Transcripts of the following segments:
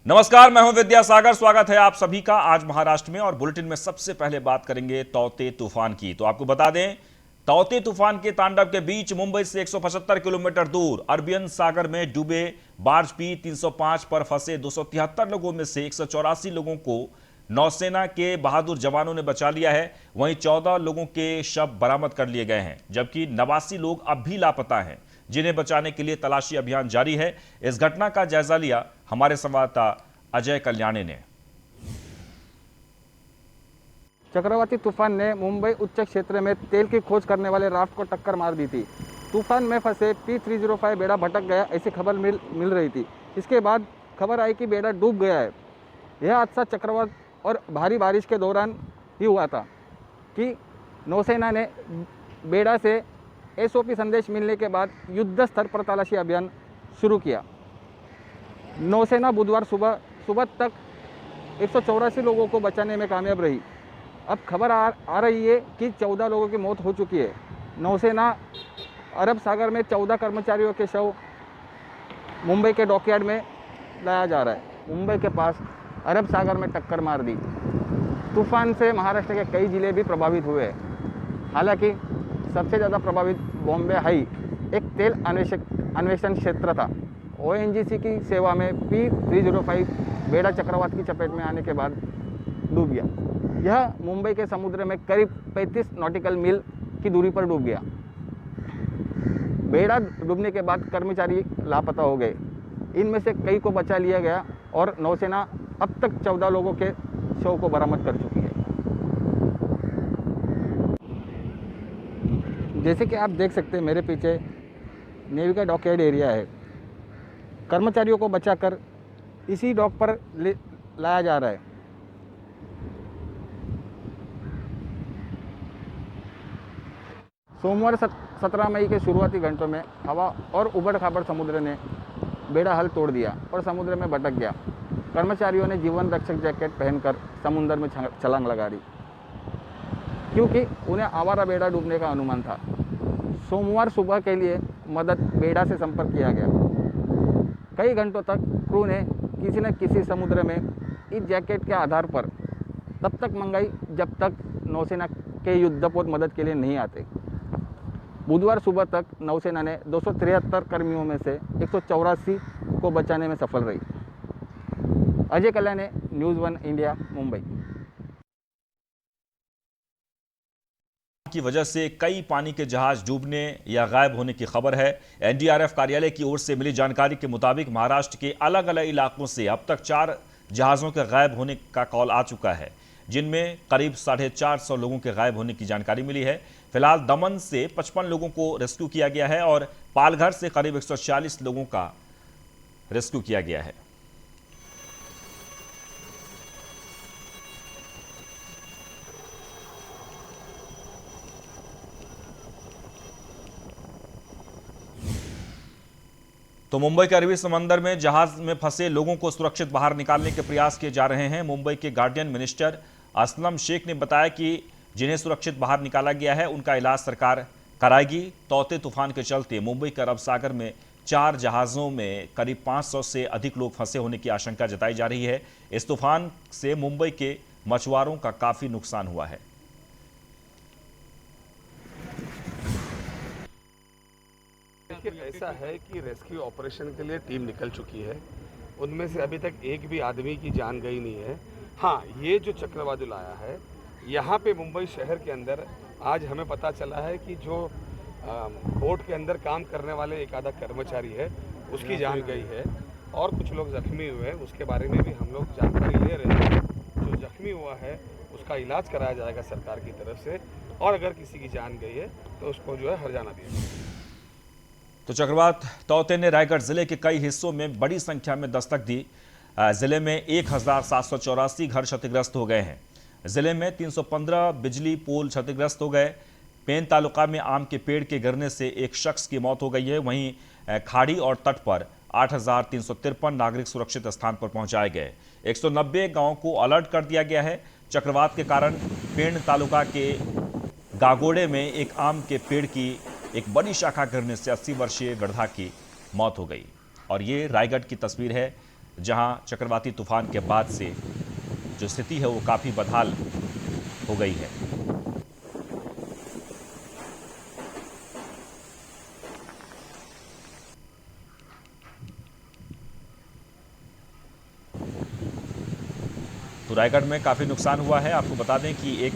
नमस्कार, मैं हूं विद्यासागर। स्वागत है आप सभी का आज महाराष्ट्र में। और बुलेटिन में सबसे पहले बात करेंगे तौते तूफान की। तो आपको बता दें, तौते तूफान के तांडव के बीच मुंबई से 175 किलोमीटर दूर अरबियन सागर में डूबे बार्ज पी 305 पर फंसे 273 लोगों में से 184 लोगों को नौसेना के बहादुर जवानों ने बचा लिया है। वहीं 14 लोगों के शव बरामद कर लिए गए हैं, जबकि 89 लोग अब भी लापता हैं, जिन्हें बचाने के लिए तलाशी अभियान जारी है। इस घटना का जायजा लिया हमारे संवाददाता अजय कल्याणी ने। चक्रवाती तूफान ने मुंबई उच्च क्षेत्र में तेल की खोज करने वाले राफ्ट को टक्कर मार दी थी। तूफान में फंसे P305 बेड़ा भटक गया, ऐसी खबर मिल रही थी। इसके बाद खबर आई कि बेड़ा डूब गया है। यह हादसा चक्रवात और भारी बारिश के दौरान ही हुआ था कि नौसेना ने बेड़ा से SOP संदेश मिलने के बाद युद्ध स्तर पर तलाशी अभियान शुरू किया। नौसेना बुधवार सुबह तक 184 लोगों को बचाने में कामयाब रही। अब खबर आ रही है कि 14 लोगों की मौत हो चुकी है। नौसेना अरब सागर में 14 कर्मचारियों के शव मुंबई के डॉकयार्ड में लाया जा रहा है। मुंबई के पास अरब सागर में टक्कर मार दी। तूफान से महाराष्ट्र के कई जिले भी प्रभावित हुए हैं। हालांकि सबसे ज़्यादा प्रभावित बॉम्बे हाई एक तेल अन्वेषण क्षेत्र था। ONGC की सेवा में P305 बेड़ा चक्रवात की चपेट में आने के बाद डूब गया। यह मुंबई के समुद्र में करीब 35 नॉटिकल मील की दूरी पर डूब गया। बेड़ा डूबने के बाद कर्मचारी लापता हो गए। इनमें से कई को बचा लिया गया और नौसेना अब तक 14 लोगों के शव को बरामद कर चुकी है। जैसे कि आप देख सकते हैं, मेरे पीछे नेवी का डॉकयार्ड एरिया है। कर्मचारियों को बचाकर इसी डॉक पर लाया जा रहा है। सोमवार 17 मई के शुरुआती घंटों में हवा और उबड़-खाबड़ समुद्र ने बेड़ा हल तोड़ दिया और समुद्र में भटक गया। कर्मचारियों ने जीवन रक्षक जैकेट पहनकर समुद्र में छलांग लगा दी, क्योंकि उन्हें आवारा बेड़ा डूबने का अनुमान था। सोमवार सुबह के लिए मदद बेड़ा से संपर्क किया गया। कई घंटों तक क्रू ने किसी न किसी समुद्र में इस जैकेट के आधार पर तब तक मंगाई जब तक नौसेना के युद्धपोत मदद के लिए नहीं आते। बुधवार सुबह तक नौसेना ने 273 कर्मियों में से 184 को बचाने में सफल रही। Ajay Kalyani, news 1 India, Mumbai. की वजह से कई पानी के जहाज डूबने या गायब होने की खबर है। NDRF कार्यालय की ओर से मिली जानकारी के मुताबिक महाराष्ट्र के अलग अलग इलाकों से अब तक 4 जहाज़ों के गायब होने का कॉल आ चुका है, जिनमें करीब 450 लोगों के गायब होने की जानकारी मिली है। फिलहाल दमन से 55 लोगों को रेस्क्यू किया गया है और पालघर से करीब 146 लोगों का रेस्क्यू किया गया है। तो मुंबई के अरबी समंदर में जहाज में फंसे लोगों को सुरक्षित बाहर निकालने के प्रयास किए जा रहे हैं। मुंबई के गार्डियन मिनिस्टर असलम शेख ने बताया कि जिन्हें सुरक्षित बाहर निकाला गया है उनका इलाज सरकार कराएगी। तौते तूफान के चलते मुंबई के अरब सागर में 4 जहाज़ों में करीब 500 से अधिक लोग फंसे होने की आशंका जताई जा रही है। इस तूफान से मुंबई के मछुआरों का काफी नुकसान हुआ है। देखिए, ऐसा है कि रेस्क्यू ऑपरेशन के लिए टीम निकल चुकी है। उनमें से अभी तक एक भी आदमी की जान गई नहीं है। हाँ, ये जो चक्रवादुल आया है, यहाँ पे मुंबई शहर के अंदर आज हमें पता चला है कि जो बोट के अंदर काम करने वाले एक आधा कर्मचारी है, उसकी जान गई है और कुछ लोग जख्मी हुए हैं। उसके बारे में भी हम लोग जानकारी ले रहे हैं। जो जख्मी हुआ है उसका इलाज कराया जाएगा सरकार की तरफ से, और अगर किसी की जान गई है तो उसको जो है हर्जाना दिया जाएगा। तो चक्रवात तौते ने रायगढ़ जिले के कई हिस्सों में बड़ी संख्या में दस्तक दी। जिले में 1784 घर क्षतिग्रस्त हो गए हैं। जिले में 315 बिजली पोल क्षतिग्रस्त हो गए। पेन तालुका में आम के पेड़ के गिरने से एक शख्स की मौत हो गई है। वहीं खाड़ी और तट पर 8,353 नागरिक सुरक्षित स्थान पर पहुंचाए गए। 190 गांवों को अलर्ट कर दिया गया है। चक्रवात के कारण पेन तालुका के गागोड़े में एक आम के पेड़ की एक बड़ी शाखा गिरने से 80 वर्षीय वृद्धा की मौत हो गई। और ये रायगढ़ की तस्वीर है। जहां चक्रवाती तूफान के बाद से जो स्थिति है वो काफ़ी बदहाल हो गई है। तो रायगढ़ में काफ़ी नुकसान हुआ है। आपको बता दें कि एक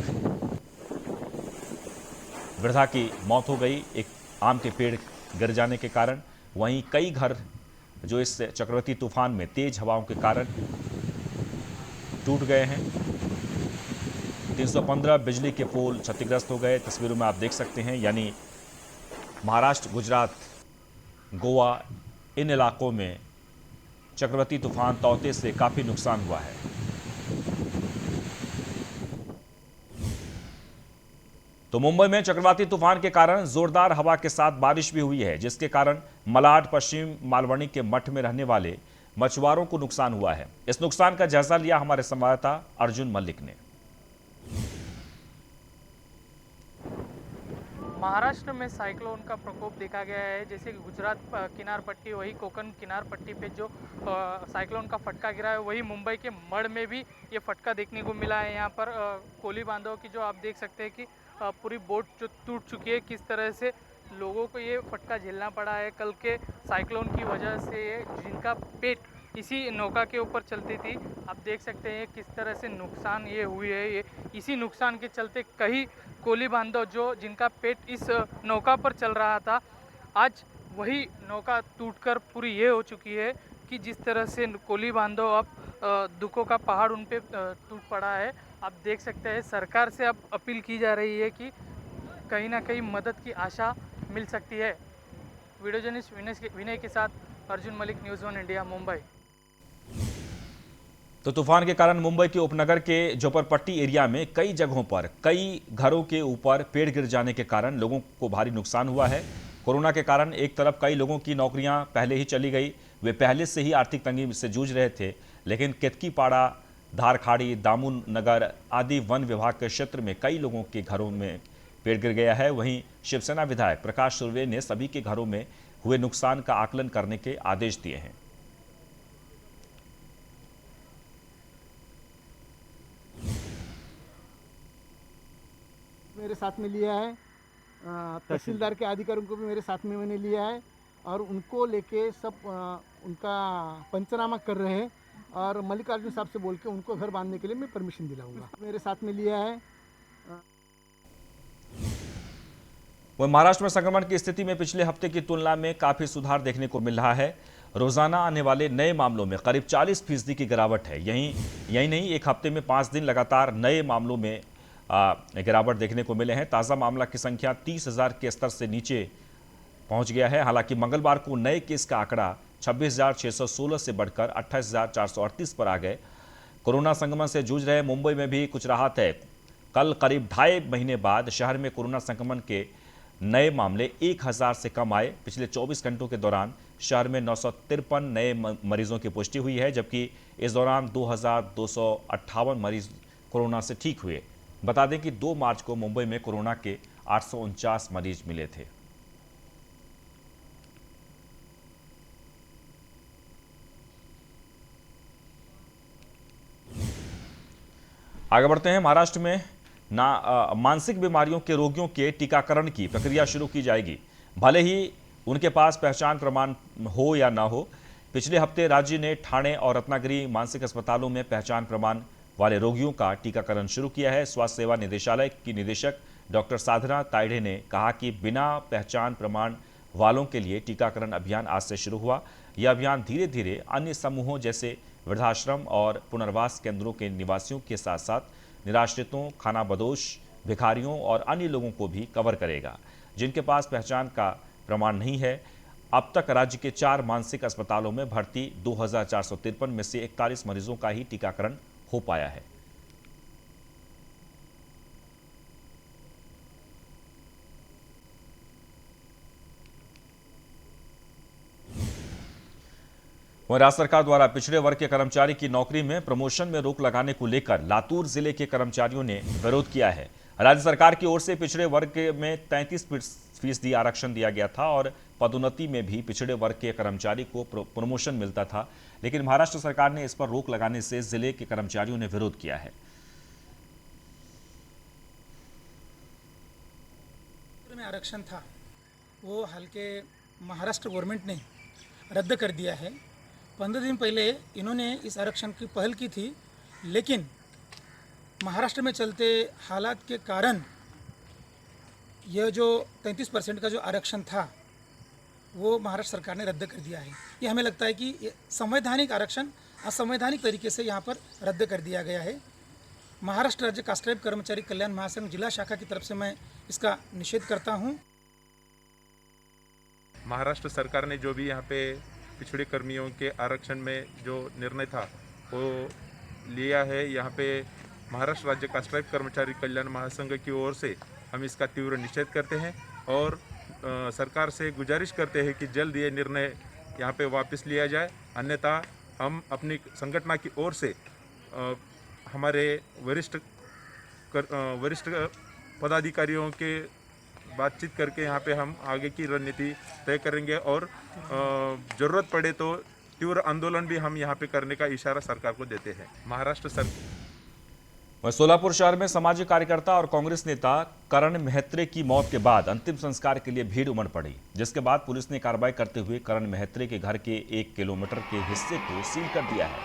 वृद्धा की मौत हो गई एक आम के पेड़ गिर जाने के कारण। वहीं कई घर जो इस चक्रवाती तूफान में तेज हवाओं के कारण टूट गए हैं। 315 बिजली के पोल क्षतिग्रस्त हो गए। तस्वीरों में आप देख सकते हैं, यानी महाराष्ट्र, गुजरात, गोवा, इन इलाकों में चक्रवाती तूफान तौते से काफ़ी नुकसान हुआ है। तो मुंबई में चक्रवाती तूफान के कारण जोरदार हवा के साथ बारिश भी हुई है, जिसके कारण मलाड, पश्चिम मालवनी के मठ में रहने वाले मछुआरों को नुकसान हुआ है। इस नुकसान का जायजा लिया हमारे संवाददाता अर्जुन मलिक ने। महाराष्ट्र में साइक्लोन का प्रकोप देखा गया है। जैसे कि गुजरात किनार पट्टी, वही कोकण किनार पट्टी पे जो साइक्लोन का फटका गिरा है, वही मुंबई के मड़ में भी ये फटका देखने को मिला है। यहाँ पर कोली बांधव की जो आप देख सकते हैं कि पूरी बोट जो टूट चुकी है, किस तरह से लोगों को ये फटका झेलना पड़ा है। कल के साइक्लोन की वजह से जिनका पेट इसी नौका के ऊपर चलती थी, आप देख सकते हैं किस तरह से नुकसान ये हुई है। ये इसी नुकसान के चलते कई कोली बांधव जो जिनका पेट इस नौका पर चल रहा था, आज वही नौका टूटकर पूरी ये हो चुकी है कि जिस तरह से कोली बांधव अब दुखों का पहाड़ उन पे टूट पड़ा है। आप देख सकते हैं सरकार से अब अपील की जा रही है कि कहीं ना कहीं मदद की आशा मिल सकती है। वीडियो जर्नलिस्ट विनय के साथ अर्जुन मलिक, न्यूज़ 1 इंडिया, मुंबई। तो तूफान के कारण मुंबई के उपनगर के झोपड़पट्टी एरिया में कई जगहों पर कई घरों के ऊपर पेड़ गिर जाने के कारण लोगों को भारी नुकसान हुआ है। कोरोना के कारण एक तरफ कई लोगों की नौकरियां पहले ही चली गई, वे पहले से ही आर्थिक तंगी से जूझ रहे थे, लेकिन केतकीपाड़ा, धारखाड़ी, दामुन नगर आदि वन विभाग के क्षेत्र में कई लोगों के घरों में पेड़ गिर गया है। वहीं शिवसेना विधायक प्रकाश सुर्वे ने सभी के घरों में हुए नुकसान का आकलन करने के आदेश दिए हैं। मेरे साथ में लिया है, तहसीलदार के अधिकारियों को भी मेरे साथ में मैंने लिया है और उनको लेके सब उनका पंचनामा कर रहे हैं और मल्लिकार्जुन साहब से बोल के उनको घर बांधने के लिए मैं परमिशन दिलाऊंगा। मेरे साथ में लिया है। वह महाराष्ट्र में संक्रमण की स्थिति में पिछले हफ्ते की तुलना में काफी सुधार देखने को मिल रहा है। रोजाना आने वाले नए मामलों में करीब 40% की गिरावट है। यही नहीं, एक हफ्ते में 5 दिन लगातार नए मामलों में गिरावट देखने को मिले हैं। ताज़ा मामला की संख्या 30,000 के स्तर से नीचे पहुंच गया है। हालांकि मंगलवार को नए केस का आंकड़ा 26,616 से बढ़कर 28,438 पर आ गए। कोरोना संक्रमण से जूझ रहे मुंबई में भी कुछ राहत है। कल करीब 2.5 महीने बाद शहर में कोरोना संक्रमण के नए मामले 1,000 से कम आए। पिछले 24 घंटों के दौरान शहर में 953 नए मरीजों की पुष्टि हुई है, जबकि इस दौरान 2,258 मरीज कोरोना से ठीक हुए। बता दें कि 2 मार्च को मुंबई में कोरोना के 849 मरीज मिले थे। आगे बढ़ते हैं। महाराष्ट्र में मानसिक बीमारियों के रोगियों के टीकाकरण की प्रक्रिया शुरू की जाएगी, भले ही उनके पास पहचान प्रमाण हो या ना हो। पिछले हफ्ते राज्य ने ठाणे और रत्नागिरी मानसिक अस्पतालों में पहचान प्रमाण वाले रोगियों का टीकाकरण शुरू किया है। स्वास्थ्य सेवा निदेशालय की निदेशक डॉक्टर साधना ताइडे ने कहा कि बिना पहचान प्रमाण वालों के लिए टीकाकरण अभियान आज से शुरू हुआ। यह अभियान धीरे धीरे अन्य समूहों जैसे वृद्धाश्रम और पुनर्वास केंद्रों के निवासियों के साथ साथ निराश्रितों, खानाबदोश, भिखारियों और अन्य लोगों को भी कवर करेगा जिनके पास पहचान का प्रमाण नहीं है। अब तक राज्य के 4 मानसिक अस्पतालों में भर्ती 2,453 में से 41 मरीजों का ही टीकाकरण हो पाया है। वहीं राज्य सरकार द्वारा पिछड़े वर्ग के कर्मचारी की नौकरी में प्रमोशन में रोक लगाने को लेकर लातूर जिले के कर्मचारियों ने विरोध किया है। राज्य सरकार की ओर से पिछड़े वर्ग में 33% आरक्षण दिया गया था और पदोन्नति में भी पिछड़े वर्ग के कर्मचारी को प्रमोशन मिलता था, लेकिन महाराष्ट्र सरकार ने इस पर रोक लगाने से जिले के कर्मचारियों ने विरोध किया है। में आरक्षण था वो हाल के महाराष्ट्र गवर्नमेंट ने रद्द कर दिया है। 15 दिन पहले इन्होंने इस आरक्षण की पहल की थी, लेकिन महाराष्ट्र में चलते हालात के कारण यह जो 33% का जो आरक्षण था वो महाराष्ट्र सरकार ने रद्द कर दिया है। ये हमें लगता है कि ये संवैधानिक आरक्षण असंवैधानिक तरीके से यहाँ पर रद्द कर दिया गया है। महाराष्ट्र राज्य कास्ट्राइब कर्मचारी कल्याण महासंघ जिला शाखा की तरफ से मैं इसका निषेध करता हूँ। महाराष्ट्र सरकार ने जो भी यहाँ पे पिछड़े कर्मियों के आरक्षण में जो निर्णय था वो लिया है, यहाँ पे महाराष्ट्र राज्य कास्ट्राइब कर्मचारी कल्याण महासंघ की ओर से हम इसका तीव्र निषेध करते हैं और सरकार से गुजारिश करते हैं कि जल्द ये निर्णय यहाँ पे वापस लिया जाए, अन्यथा हम अपनी संगठन की ओर से हमारे वरिष्ठ पदाधिकारियों के बातचीत करके यहाँ पे हम आगे की रणनीति तय करेंगे और ज़रूरत पड़े तो तीव्र आंदोलन भी हम यहाँ पे करने का इशारा सरकार को देते हैं। महाराष्ट्र सरकार वह सोलापुर शहर में सामाजिक कार्यकर्ता और कांग्रेस नेता करण मेहत्रे की मौत के बाद अंतिम संस्कार के लिए भीड़ उमड़ पड़ी, जिसके बाद पुलिस ने कार्रवाई करते हुए करण मेहत्रे के घर के 1 किलोमीटर के हिस्से को सील कर दिया है।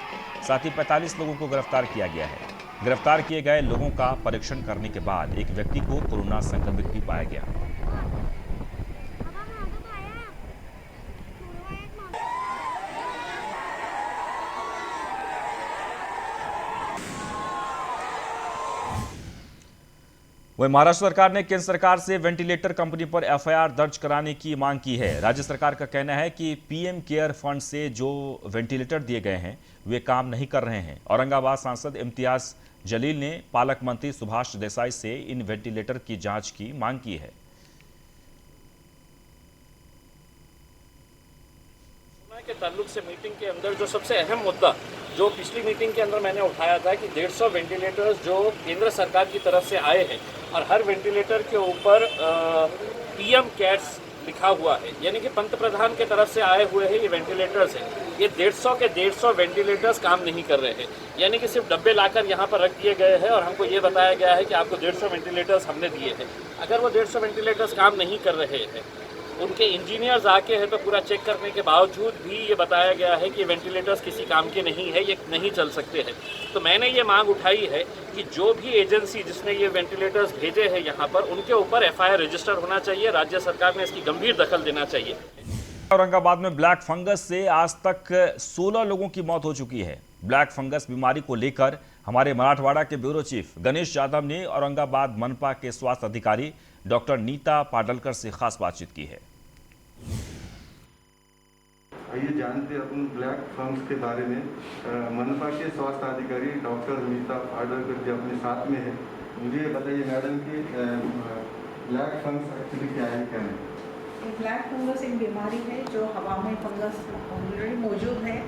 साथ ही 45 लोगों को गिरफ्तार किया गया है। गिरफ्तार किए गए लोगों का परीक्षण करने के बाद एक व्यक्ति को कोरोना संक्रमित भी पाया गया। वहीं महाराष्ट्र सरकार ने केंद्र सरकार से वेंटिलेटर कंपनी पर एफआईआर दर्ज कराने की मांग की है। राज्य सरकार का कहना है कि पीएम केयर फंड से जो वेंटिलेटर दिए गए हैं वे काम नहीं कर रहे हैं। औरंगाबाद सांसद इम्तियाज जलील ने पालक मंत्री सुभाष देसाई से इन वेंटिलेटर की जांच की मांग की है। के ताल्लुक से मीटिंग के अंदर जो सबसे अहम मुद्दा जो पिछली मीटिंग के अंदर मैंने उठाया था कि 150 वेंटिलेटर्स जो केंद्र सरकार की तरफ से आए हैं और हर वेंटिलेटर के ऊपर पीएम केयर्स लिखा हुआ है, यानी कि पंत प्रधान के तरफ से आए हुए हैं ये वेंटिलेटर्स हैं। ये 150 के 150 वेंटिलेटर्स काम नहीं कर रहे हैं, यानी कि सिर्फ डब्बे लाकर यहाँ पर रख दिए गए हैं और हमको ये बताया गया है कि आपको 150 वेंटिलेटर्स हमने दिए हैं। अगर वो 150 वेंटिलेटर्स काम नहीं कर रहे हैं, उनके इंजीनियर्स आके हैं तो पूरा चेक करने के बावजूद भी ये बताया गया है कि वेंटिलेटर्स किसी काम के नहीं है, ये नहीं चल सकते हैं। तो मैंने ये मांग उठाई है कि जो भी एजेंसी जिसने ये वेंटिलेटर्स भेजे हैं यहाँ पर, उनके ऊपर एफआईआर रजिस्टर होना चाहिए। राज्य सरकार ने इसकी गंभीर दखल देना चाहिए। औरंगाबाद में ब्लैक फंगस से आज तक 16 लोगों की मौत हो चुकी है। ब्लैक फंगस बीमारी को लेकर हमारे मराठवाड़ा के ब्यूरो चीफ गणेश यादव ने औरंगाबाद मनपा के स्वास्थ्य अधिकारी डॉक्टर नीता पाडलकर से खास बातचीत की है। आइए जानते हैं अपन ब्लैक फंगस के बारे में। मनपा के स्वास्थ्य अधिकारी डॉक्टर नीता पाडलकर जी अपने साथ में है। मुझे बताइए मैडम कि ब्लैक फंगस एक्चुअली क्या है, क्या नहीं? ब्लैक फंगस एक बीमारी है जो हवा में फंगस ऑलरेडी मौजूद है,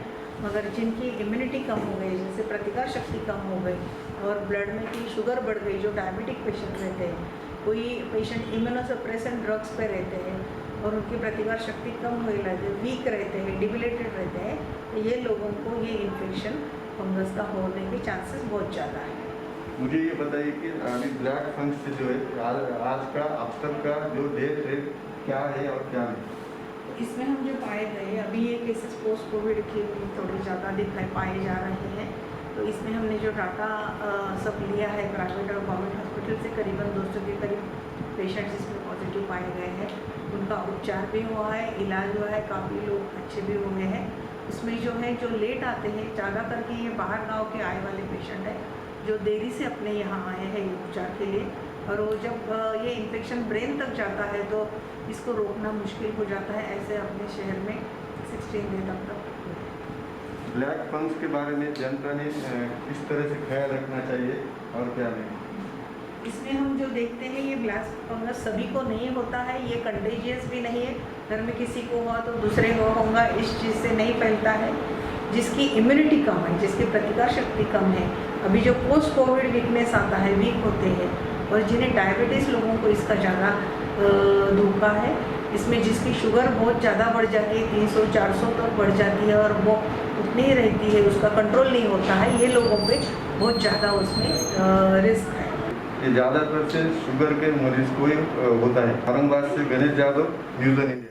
मगर जिनकी इम्यूनिटी कम हो गई, जिनसे प्रतिकार शक्ति कम हो गई और ब्लड में की शुगर बढ़ गई, जो डायबिटिक पेशेंट रहते हैं, कोई पेशेंट इम्यूनोसप्रेसेंट ड्रग्स पे रहते हैं और उनकी प्रतिकार शक्ति कम होने लगे, वीक रहते हैं, डिबिलेटेड रहते हैं, तो ये लोगों को ये इन्फेक्शन फंगस का होने के चांसेस बहुत ज़्यादा है। मुझे ये बताइए कि अभी ब्लैक फंगस से जो है आज का अब तक का जो डेट है क्या है और क्या नहीं? इसमें हम जो पाए गए अभी ये केसेस पोस्ट कोविड के थोड़े ज़्यादा पाए जा रहे हैं। तो इसमें हमने जो डाटा सब लिया है प्राइवेट और गवर्नमेंट हॉस्पिटल से, करीबन 200 के करीब पेशेंट्स इसमें पॉजिटिव पाए गए हैं। उनका उपचार भी हुआ है, इलाज हुआ है, काफ़ी लोग अच्छे भी हुए हैं। उसमें जो है जो लेट आते हैं, ज़्यादा करके ये बाहर गांव के आए वाले पेशेंट हैं जो देरी से अपने यहाँ आए हैं उपचार के लिए, और वो जब ये इन्फेक्शन ब्रेन तक जाता है तो इसको रोकना मुश्किल हो जाता है। ऐसे अपने शहर में 16 डे तक ब्लैक फंगस के बारे में जनता ने किस तरह से ख्याल रखना चाहिए और क्या नहीं? इसमें हम जो देखते हैं ये ब्लैक फंगस सभी को नहीं होता है, ये कंटेजियस भी नहीं है। घर में किसी को हुआ तो दूसरे को होगा, इस चीज़ से नहीं फैलता है। जिसकी इम्यूनिटी कम है, जिसकी प्रतिकार शक्ति कम है, अभी जो पोस्ट कोविड वीकनेस आता है, वीक होते हैं, और जिन्हें डायबिटीज़ लोगों को इसका ज़्यादा धोखा है, इसमें जिसकी शुगर बहुत ज़्यादा बढ़ जाती है, 300-400 तक बढ़ जाती है और वो उतनी ही रहती है, उसका कंट्रोल नहीं होता है, ये लोगों पे बहुत ज़्यादा उसमें रिस्क है। ये ज़्यादातर से शुगर के मरीज को ही होता है। औरंगाबाद से गणेश यादव, न्यूज़ इंडिया।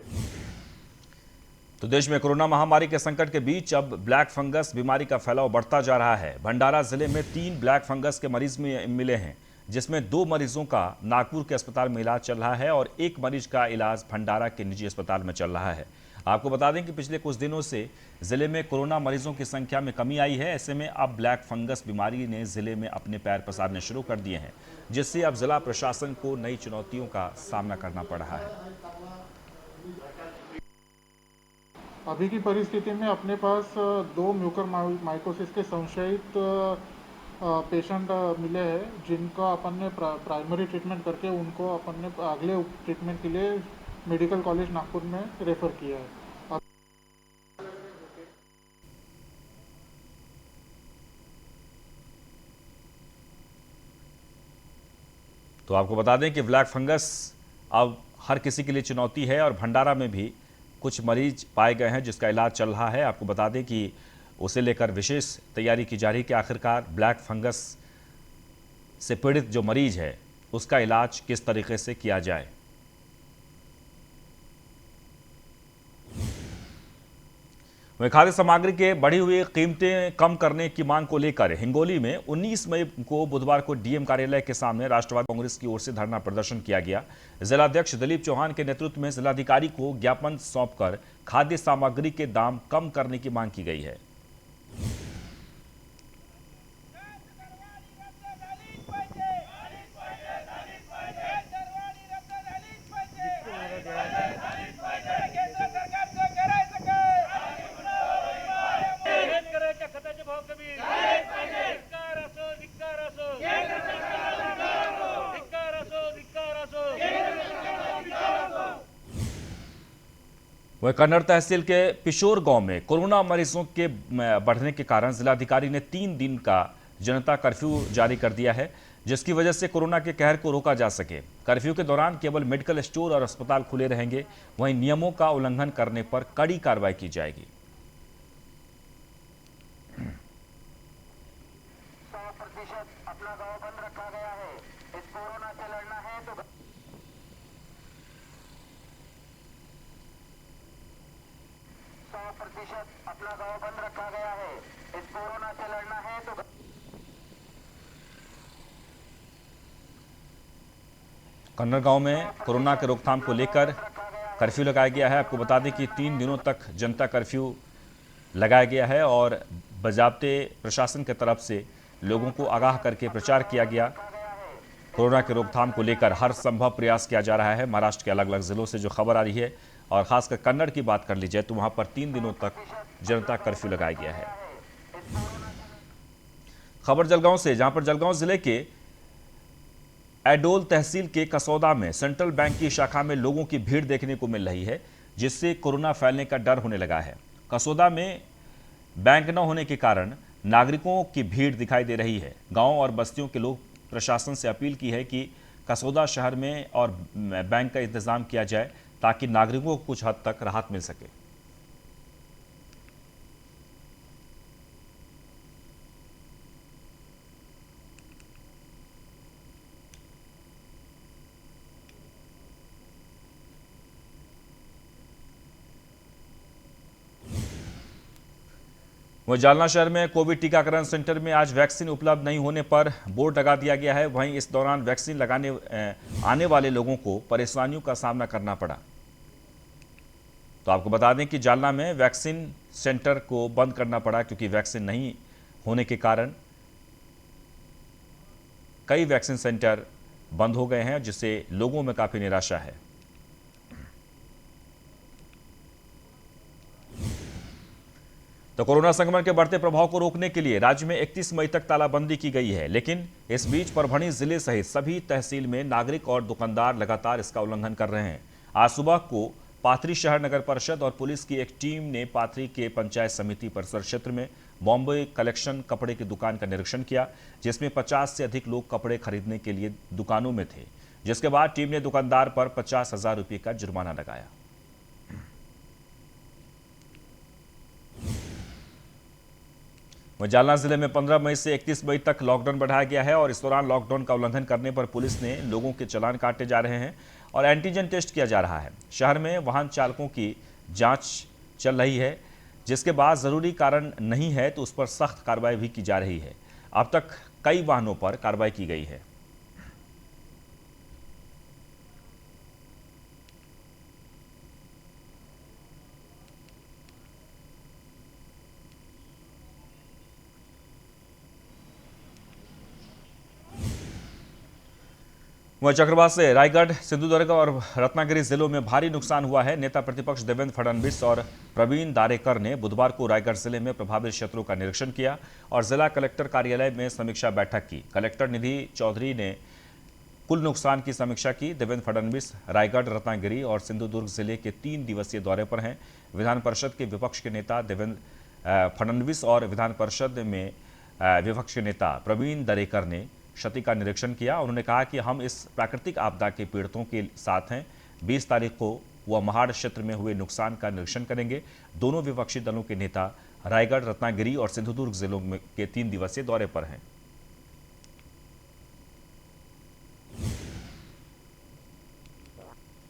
तो देश में कोरोना महामारी के संकट के बीच अब ब्लैक फंगस बीमारी का फैलाव बढ़ता जा रहा है। भंडारा जिले में 3 ब्लैक फंगस के मरीज मिले हैं, जिसमें 2 मरीजों का नागपुर के अस्पताल में इलाज चल रहा है और 1 मरीज का इलाज भंडारा के निजी अस्पताल में चल रहा है। आपको बता दें कि पिछले कुछ दिनों से जिले में कोरोना मरीजों की संख्या में कमी आई है। ऐसे में अब ब्लैक फंगस बीमारी ने जिले में अपने पैर पसारने शुरू कर दिए हैं, जिससे अब जिला प्रशासन को नई चुनौतियों का सामना करना पड़ रहा है। अभी की परिस्थिति में अपने पास 2 म्यूकरमाइकोसिस के संशयित पेशेंट मिले हैं, जिनका अपन ने प्राइमरी ट्रीटमेंट करके उनको अपन ने अगले ट्रीटमेंट के लिए मेडिकल कॉलेज नागपुर में रेफर किया है। तो आपको बता दें कि ब्लैक फंगस अब हर किसी के लिए चुनौती है और भंडारा में भी कुछ मरीज पाए गए हैं जिसका इलाज चल रहा है। आपको बता दें कि उसे लेकर विशेष तैयारी की जा रही है कि आखिरकार ब्लैक फंगस से पीड़ित जो मरीज है उसका इलाज किस तरीके से किया जाए। वहीं खाद्य सामग्री के बढ़ी हुई कीमतें कम करने की मांग को लेकर हिंगोली में 19 मई को बुधवार को डीएम कार्यालय के सामने राष्ट्रवादी कांग्रेस की ओर से धरना प्रदर्शन किया गया। जिलाध्यक्ष दिलीप चौहान के नेतृत्व में जिलाधिकारी को ज्ञापन सौंपकर खाद्य सामग्री के दाम कम करने की मांग की गई है। वह कन्नड़ तहसील के पिशोर गांव में कोरोना मरीजों के बढ़ने के कारण जिलाधिकारी ने 3 दिन का जनता कर्फ्यू जारी कर दिया है, जिसकी वजह से कोरोना के कहर को रोका जा सके। कर्फ्यू के दौरान केवल मेडिकल स्टोर और अस्पताल खुले रहेंगे। वहीं नियमों का उल्लंघन करने पर कड़ी कार्रवाई की जाएगी। 100% अपना गांव बंद रखा गया है। इस कोरोना से लड़ना है तो 100% अपना गांव बंद रखा गया है। इस कोरोना से लड़ना है तो कन्नड़ गांव में कोरोना के रोकथाम को लेकर कर्फ्यू लगाया गया है। आपको बता दें कि 3 दिनों तक जनता कर्फ्यू लगाया गया है और बजाबते प्रशासन की तरफ से लोगों को आगाह करके प्रचार किया गया। कोरोना के रोकथाम को लेकर हर संभव प्रयास किया जा रहा है। महाराष्ट्र के अलग अलग जिलों से जो खबर आ रही है और खासकर कन्नड़ की बात कर ली जाए तो वहां पर 3 दिनों तक जनता कर्फ्यू लगाया गया है। खबर जलगांव से, जहां पर जलगांव जिले के एडोल तहसील के कसौदा में सेंट्रल बैंक की शाखा में लोगों की भीड़ देखने को मिल रही है, जिससे कोरोना फैलने का डर होने लगा है। कसौदा में बैंक न होने के कारण नागरिकों की भीड़ दिखाई दे रही है। गांव और बस्तियों के लोग प्रशासन से अपील की है कि कसौदा शहर में और बैंक का इंतजाम किया जाए ताकि नागरिकों को कुछ हद तक राहत मिल सके। वहीं जालना शहर में कोविड टीकाकरण सेंटर में आज वैक्सीन उपलब्ध नहीं होने पर बोर्ड लगा दिया गया है। वहीं इस दौरान वैक्सीन लगाने आने वाले लोगों को परेशानियों का सामना करना पड़ा। तो आपको बता दें कि जालना में वैक्सीन सेंटर को बंद करना पड़ा क्योंकि वैक्सीन नहीं होने के कारण कई वैक्सीन सेंटर बंद हो गए हैं, जिससे लोगों में काफी निराशा है। तो कोरोना संक्रमण के बढ़ते प्रभाव को रोकने के लिए राज्य में 31 मई तक तालाबंदी की गई है, लेकिन इस बीच परभणी जिले सहित सभी तहसील में नागरिक और दुकानदार लगातार इसका उल्लंघन कर रहे हैं। आज सुबह को पाथरी शहर नगर परिषद और पुलिस की एक टीम ने पाथरी के पंचायत समिति परिसर क्षेत्र में बॉम्बे कलेक्शन कपड़े की दुकान का निरीक्षण किया, जिसमें 50 से अधिक लोग कपड़े खरीदने के लिए दुकानों में थे। जिसके बाद टीम ने दुकानदार पर 50,000 रुपये का जुर्माना लगाया। जालना जिले में 15 मई से 31 मई तक लॉकडाउन बढ़ाया गया है और इस दौरान लॉकडाउन का उल्लंघन करने पर पुलिस ने लोगों के चालान काटे जा रहे हैं और एंटीजन टेस्ट किया जा रहा है। शहर में वाहन चालकों की जांच चल रही है, जिसके बाद जरूरी कारण नहीं है तो उस पर सख्त कार्रवाई भी की जा रही है। अब तक कई वाहनों पर कार्रवाई की गई है। वहीं चक्रवात से रायगढ़, सिंधुदुर्ग और रत्नागिरी जिलों में भारी नुकसान हुआ है। नेता प्रतिपक्ष देवेंद्र फडणवीस और प्रवीण दारेकर ने बुधवार को रायगढ़ जिले में प्रभावित क्षेत्रों का निरीक्षण किया और जिला कलेक्टर कार्यालय में समीक्षा बैठक की। कलेक्टर निधि चौधरी ने कुल नुकसान की समीक्षा की। देवेंद्र फडणवीस रायगढ़, रत्नागिरी और सिंधुदुर्ग जिले के 3 दिवसीय दौरे पर हैं। विधान परिषद के विपक्ष के नेता देवेंद्र फडणवीस और विधान परिषद में विपक्ष के नेता प्रवीण दारेकर ने क्षति का निरीक्षण किया। उन्होंने कहा कि हम इस प्राकृतिक आपदा के पीड़ितों के साथ हैं। 20 तारीख को वह महाड़ क्षेत्र में हुए नुकसान का निरीक्षण करेंगे। दोनों विपक्षी दलों के नेता रायगढ़, रत्नागिरी और सिंधुदुर्ग जिलों के 3 दिवसीय दौरे पर हैं।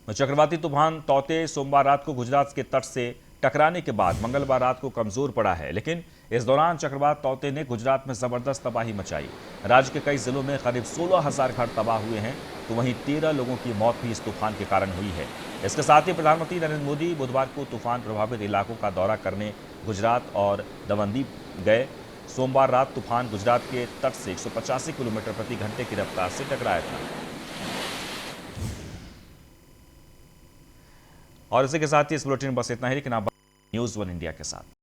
चक्रवाती तूफान तौते सोमवार रात को गुजरात के तट से टकराने के बाद मंगलवार रात को कमजोर पड़ा है, लेकिन इस दौरान चक्रवात तौते ने गुजरात में जबरदस्त तबाही मचाई। राज्य के कई जिलों में करीब 16,000 घर तबाह हुए हैं, तो वहीं 13 लोगों की मौत भी इस तूफान के कारण हुई है। इसके साथ ही प्रधानमंत्री नरेंद्र मोदी बुधवार को तूफान प्रभावित इलाकों का दौरा करने गुजरात और दमनदीप गए। सोमवार रात तूफान गुजरात के तट से 185 किलोमीटर प्रति घंटे की रफ्तार से टकराया था। और इसी के साथ ही इस बुलेटिन में बस इतना ही, लेकिन आप न्यूज़ 1 इंडिया के साथ।